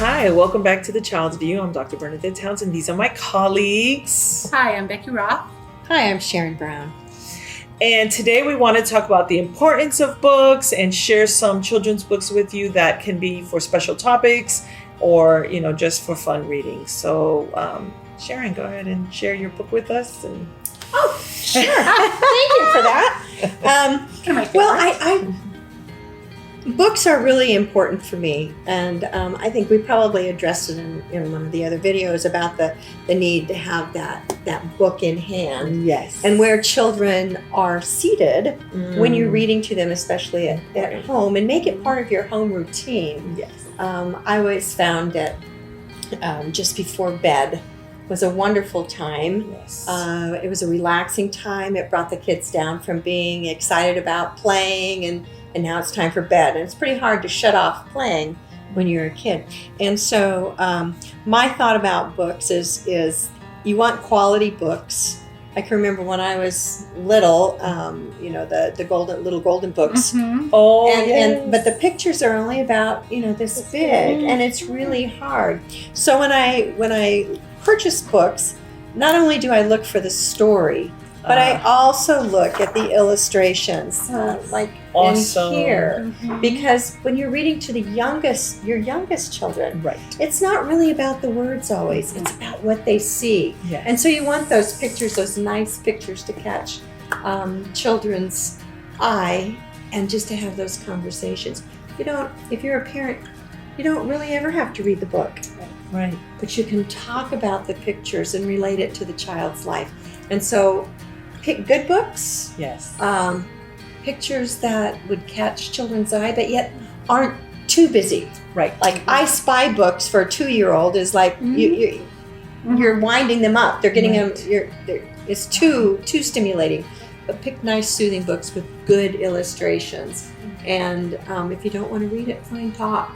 Hi, welcome back to The Child's View. I'm Dr. Bernadette Townsend. These are my colleagues. Hi, I'm Becky Roth. Hi, I'm Sharon Brown. And today we want to talk about the importance of books and share some children's books with you that can be for special topics or, just for fun reading. So, Sharon, go ahead and share your book with us. Oh, sure. Thank you for that. I books are really important for me, and I think we probably addressed it in one of the other videos about the need to have that book in hand. Yes. And where children are seated when you're reading to them, especially at home, and make it part of your home routine. Yes. I always found that just before bed was a wonderful time. Yes. It was a relaxing time. It brought the kids down from being excited about playing and now it's time for bed. And it's pretty hard to shut off playing when you're a kid. And so my thought about books is you want quality books. I can remember when I was little, the golden books. Mm-hmm. Oh, But the pictures are only about, this big, and it's really hard. So when I purchase books, not only do I look for the story, but I also look at the illustrations, awesome. in here, Mm-hmm. because when you're reading to your youngest children, Right. it's not really about the words always. It's about what they see. Yes. And so you want those pictures, those nice pictures to catch children's eye and just to have those conversations. If you're a parent, you don't really ever have to read the book. Right. But you can talk about the pictures and relate it to the child's life. And so pick good books, Yes. pictures that would catch children's eye, but yet aren't too busy. Right. Like I Spy books for a 2-year-old is like you're winding them up. They're getting them. It's too stimulating. But pick nice, soothing books with good illustrations. And if you don't want to read it, fine, talk.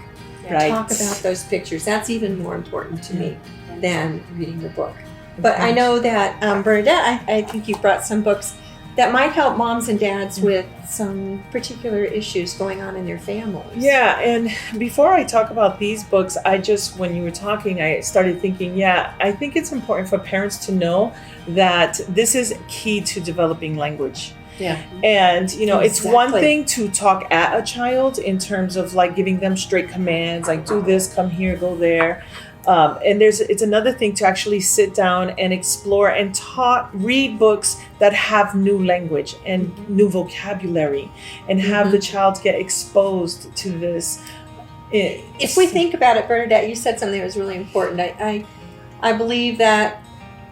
Right. Talk about those pictures. That's even more important to me than reading the book. But I know that Bernadette, I think you brought some books that might help moms and dads with some particular issues going on in their families. Yeah, and before I talk about these books, when you were talking, I started thinking, I think it's important for parents to know that this is key to developing language. Yeah. And, it's one Exactly. thing to talk at a child in terms of like giving them straight commands, like do this, come here, go there. And it's another thing to actually sit down and explore and read books that have new language and new vocabulary and have the child get exposed to this. If we think about it, Bernadette, you said something that was really important. I believe that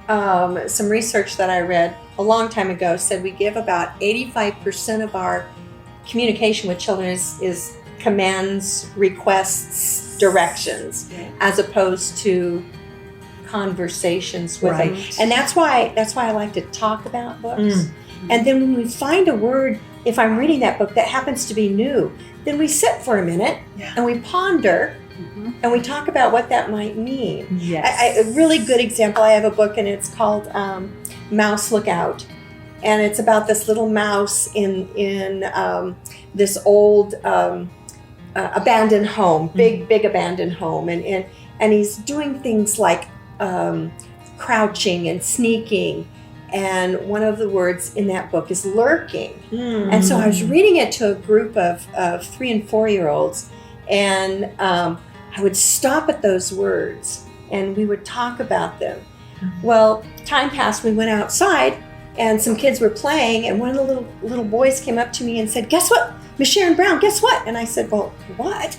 some research that I read a long time ago said we give about 85% of our communication with children is commands, requests, directions, as opposed to conversations with them. And that's why I like to talk about books. And then when we find a word, if I'm reading that book that happens to be new, then we sit for a minute and we ponder and we talk about what that might mean. Yes. A really good example, I have a book and it's called Mouse Look Out. And it's about this little mouse in this old abandoned home, big abandoned home. And he's doing things like crouching and sneaking. And one of the words in that book is lurking. And so I was reading it to a group of 3 and 4-year-olds, and I would stop at those words and we would talk about them. Well, time passed, we went outside and some kids were playing, and one of the little boys came up to me and said, "Guess what? Miss Sharon Brown, guess what?" And I said, "Well, what?"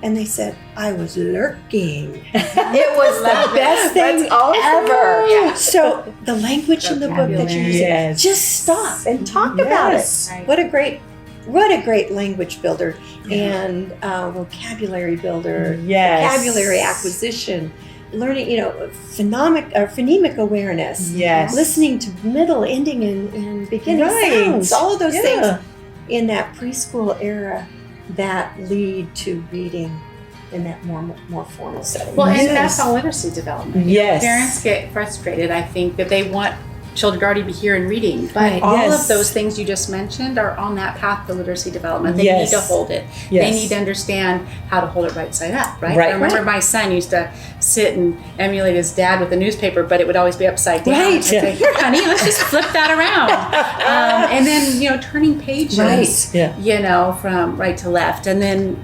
And they said, "I was lurking." It was the best thing ever. Yeah. So the language in the book that you're using, just stop and talk about it. Right. What a great language builder and vocabulary builder, vocabulary acquisition, learning, phonemic awareness, listening to middle, ending, and beginning sounds, all of those things in that preschool era that lead to reading in that more formal setting. Well, and that's all literacy development. Yes. Parents get frustrated, I think, that they want children already be here and reading. But Right. all Yes. of those things you just mentioned are on that path to literacy development. They Yes. need to hold it. Yes. They need to understand how to hold it right side up, right? Right. I remember my son used to sit and emulate his dad with a newspaper, but it would always be upside down. Right. I'd say, here, honey, let's just flip that around. And then, turning pages, Right. Yeah. from right to left. And then,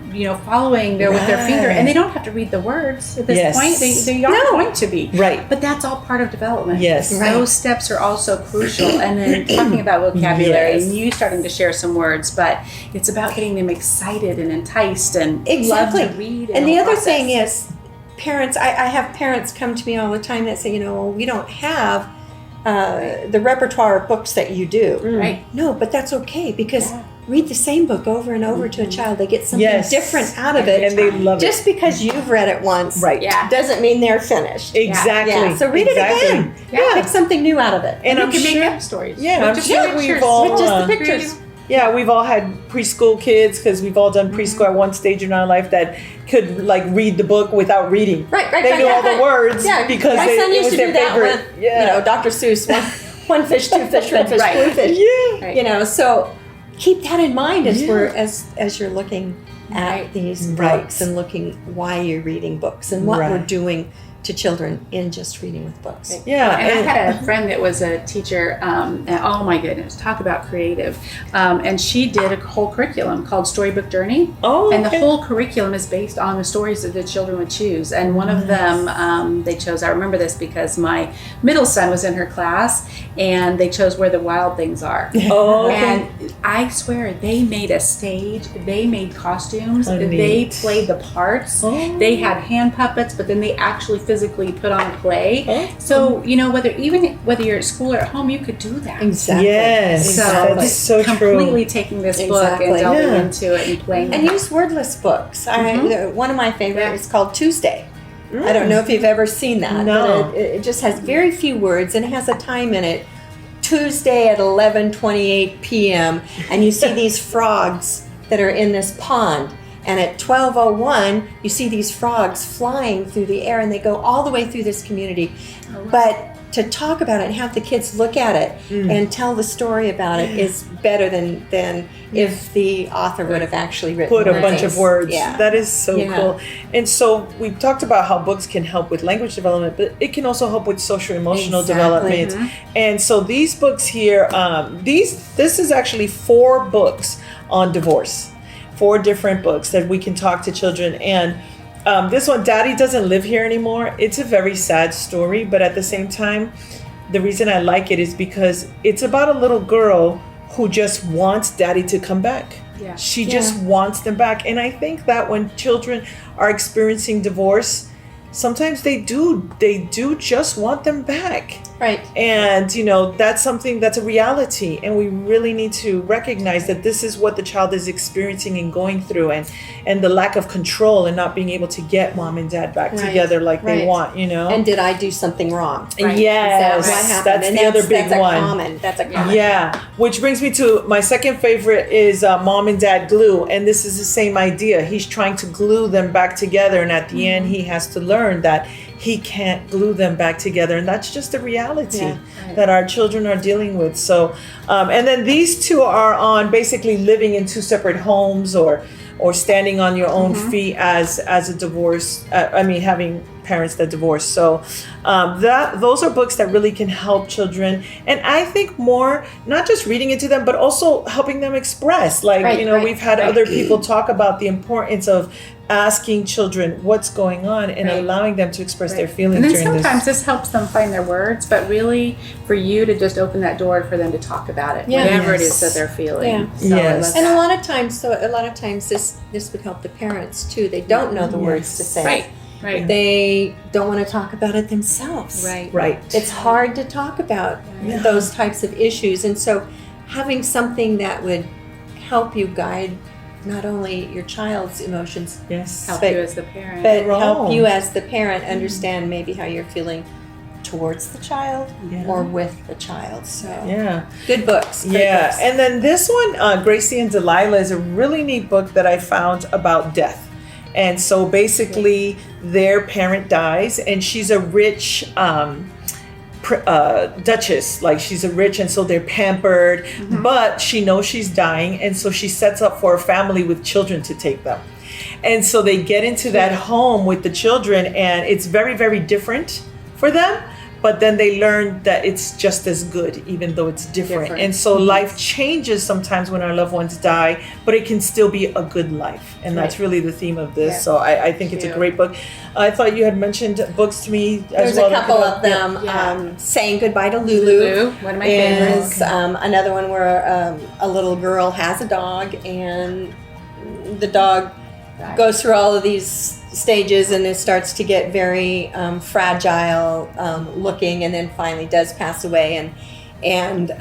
following there with their finger. And they don't have to read the words at this Yes. point. They are going to be. Right. But that's all part of development. Yes. Right. Those steps are also crucial. And then talking about vocabulary Yes. and you starting to share some words, but it's about getting them excited and enticed and Exactly. love to read. And the other process. thing is, parents, I have parents come to me all the time that say, we don't have the repertoire of books that you do. Right. No, but that's okay, because read the same book over and over to a child. They get something Yes. different out of it. And they love it. Just because you've read it once Right. Yeah. doesn't mean they're finished. Exactly. Yeah, so read Exactly. it again. Yeah. Pick something new out of it. And you I'm can make sure, up stories. yeah, With I'm just sure pictures. we've all, With just the uh, pictures. yeah, we've all had preschool kids because we've all done preschool at one stage in our life that could read the book without reading. Right. They knew all the words because my son it used was to their do that favorite. with, Dr. Seuss, one fish, two fish, red fish, Right. blue fish. Yeah. Right. So keep that in mind as Yeah. we're as you're looking at Right. these Right. books and looking why you're reading books and what Right. we're doing to children in just reading with books. Yeah. And I had a friend that was a teacher, and oh my goodness, talk about creative. And she did a whole curriculum called Storybook Journey. Oh, And the okay. whole curriculum is based on the stories that the children would choose. And one of them, they chose, I remember this because my middle son was in her class, and they chose Where the Wild Things Are. Oh, okay. And I swear, they made a stage, they made costumes, Oh, they neat. played the parts, Oh. they had hand puppets, but then they actually physically put on a play. Oh. So, whether you're at school or at home, you could do that. Exactly. Yes, So, that's so completely true. taking this Exactly. book and delving Yeah. into it and playing And with it. use wordless books. One of my favorites Yeah. is called Tuesday. I don't know if you've ever seen that. No. But it just has very few words and it has a time in it. Tuesday at 11:28 p.m. and you see these frogs that are in this pond. And at 12:01, you see these frogs flying through the air, and they go all the way through this community. But to talk about it and have the kids look at it and tell the story about it is better than if the author would have actually written Put a words. bunch of words. Yeah. That is so Yeah. cool. And so we talked about how books can help with language development, but it can also help with social emotional Exactly. development. And so these books here, this is actually 4 books on divorce. 4 different books that we can talk to children. And this one, Daddy Doesn't Live Here Anymore. It's a very sad story, but at the same time, the reason I like it is because it's about a little girl who just wants Daddy to come back. Yeah. She just wants them back. And I think that when children are experiencing divorce, sometimes they do just want them back. Right. And, that's something that's a reality. And we really need to recognize that this is what the child is experiencing and going through, and the lack of control and not being able to get mom and dad back Right. together like they Right. want, And did I do something wrong? Right. Yes, Is that what happened? that's And the other big that's one. That's a common. Yeah, which brings me to my second favorite is Mom and Dad Glue. And this is the same idea. He's trying to glue them back together. And at the end, he has to learn that he can't glue them back together. And that's just the reality Yeah. that our children are dealing with. So, and then these 2 are on basically living in 2 separate homes or standing on your own feet as a divorce. Having parents that divorce. So those are books that really can help children. And I think more, not just reading it to them, but also helping them express. We've had other people talk about the importance of asking children what's going on and allowing them to express their feelings And then during sometimes this. this helps them find their words, but really for you to just open that door for them to talk about it, Yeah. whatever it Yes. is that they're feeling. Yeah. So I Yes. love And that. a lot of times this would help the parents too. They don't know the words to say. Right. They don't want to talk about it themselves. Right. It's hard to talk about those types of issues. And so having something that would help you guide not only your child's emotions, Yes. Help but- you as the parent. but Wrong. help you as the parent understand maybe how you're feeling towards the child Yeah. or with the child. So Yeah. good books. Great Yeah, books. and then this one, Gracie and Delilah, is a really neat book that I found about death. And so basically, their parent dies, and she's a rich duchess, like she's a rich, and so they're pampered, but she knows she's dying, and so she sets up for a family with children to take them. And so they get into that home with the children, and it's very, very different for them. But then they learn that it's just as good, even though it's different. And so life changes sometimes when our loved ones die, but it can still be a good life. And that's really the theme of this. Yeah. So I think it's a great book. I thought you had mentioned books to me as well. There's a couple of them. Saying Goodbye to Lulu. One of my favorites. Another one where a little girl has a dog, and the dog goes through all of these stages, and it starts to get very fragile looking, and then finally does pass away, and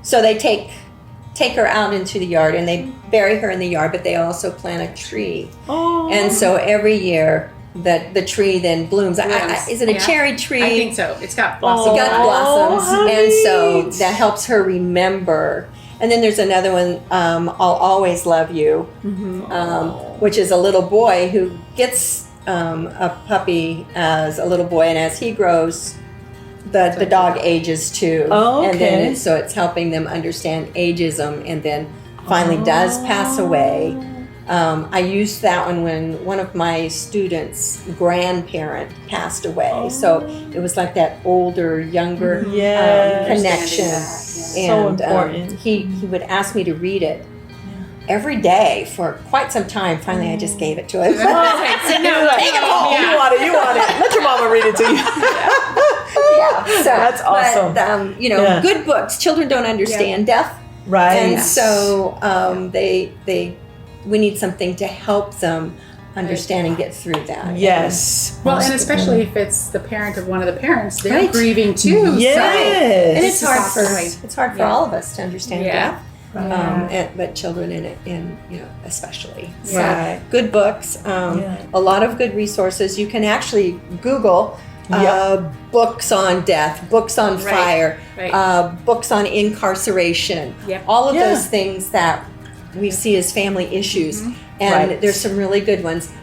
so they take her out into the yard, and they bury her in the yard, but they also plant a tree. And so every year the tree then blooms. Is it a cherry tree? I think so. It's got blossoms. It's got blossoms, and so that helps her remember. And then there's another one, I'll Always Love You, which is a little boy who gets a puppy as a little boy, and as he grows, the dog ages too. And then so it's helping them understand ageism, and then finally does pass away. I used that one when one of my students' grandparent passed away. So it was like that older, younger connection. And so important. He would ask me to read it every day for quite some time. Finally, I just gave it to him. Take it home. You want it. Let your mama read it to you. So that's awesome. But, good books. Children don't understand death. Right. And so we need something to help them understand and get through that. Yes. Well, and especially if it's the parent of one of the parents, they're grieving too. Yes. So. And it's hard for all of us to understand death. But children especially. So good books, a lot of good resources. You can actually Google books on death, books on fire, books on incarceration, all of those things that we see as family issues. And there's some really good ones.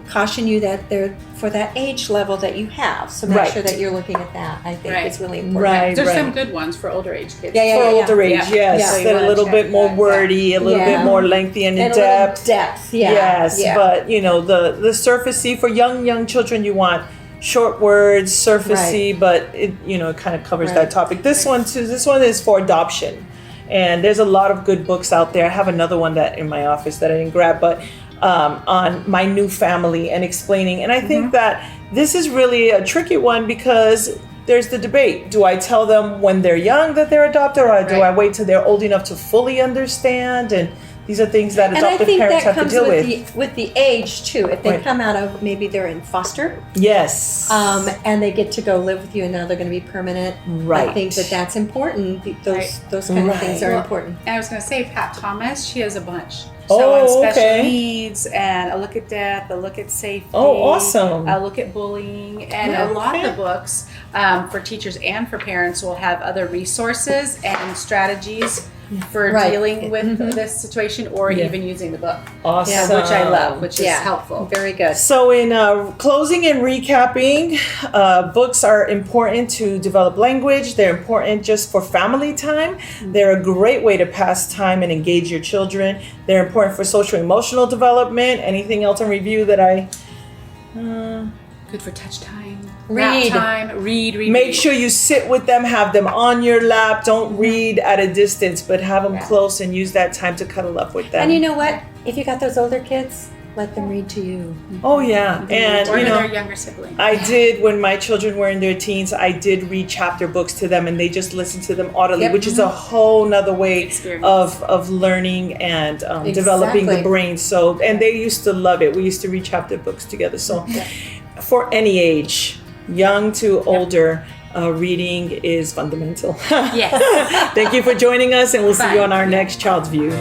Caution you that they're for that age level that you have. So make sure that you're looking at that. I think it's really important. There's some good ones for older age kids. For older age, yes. So They're a little bit more wordy, a little bit more lengthy and in depth. Yes, but the surfacey for young children, you want short words, surfacey, but it kind of covers that topic. This one is for adoption. And there's a lot of good books out there. I have another one that in my office that I didn't grab, but on my new family and explaining. And I think that this is really a tricky one because there's the debate. Do I tell them when they're young that they're adopted, or do I wait till they're old enough to fully understand? And these are things that adoptive parents have to deal with. With the age too. If they come out of, maybe they're in foster. Yes. And they get to go live with you, and now they're going to be permanent. Right. I think that's important. Those kind of things are important. And I was going to say, Pat Thomas, she has a bunch. So on special needs, and a look at death, a look at safety. Oh, awesome. A look at bullying. And a lot of the books for teachers and for parents will have other resources and strategies for dealing with this situation, or even using the book. Awesome. Which I love, which is helpful. Very good. So in closing and recapping, books are important to develop language. They're important just for family time. They're a great way to pass time and engage your children. They're important for social emotional development. Anything else in review that I... Good for touch time. Read. Nap time. Read. Make sure you sit with them, have them on your lap. Don't read at a distance, but have them close and use that time to cuddle up with them. And you know what? If you got those older kids, let them read to you. Oh yeah, and or their younger siblings. I did, when my children were in their teens, I did read chapter books to them, and they just listened to them audibly, which is a whole nother way of learning and developing the brain. So, and they used to love it. We used to read chapter books together. So, for any age, young to older, reading is fundamental. Yes. Thank you for joining us, and we'll see you on our next Child's View.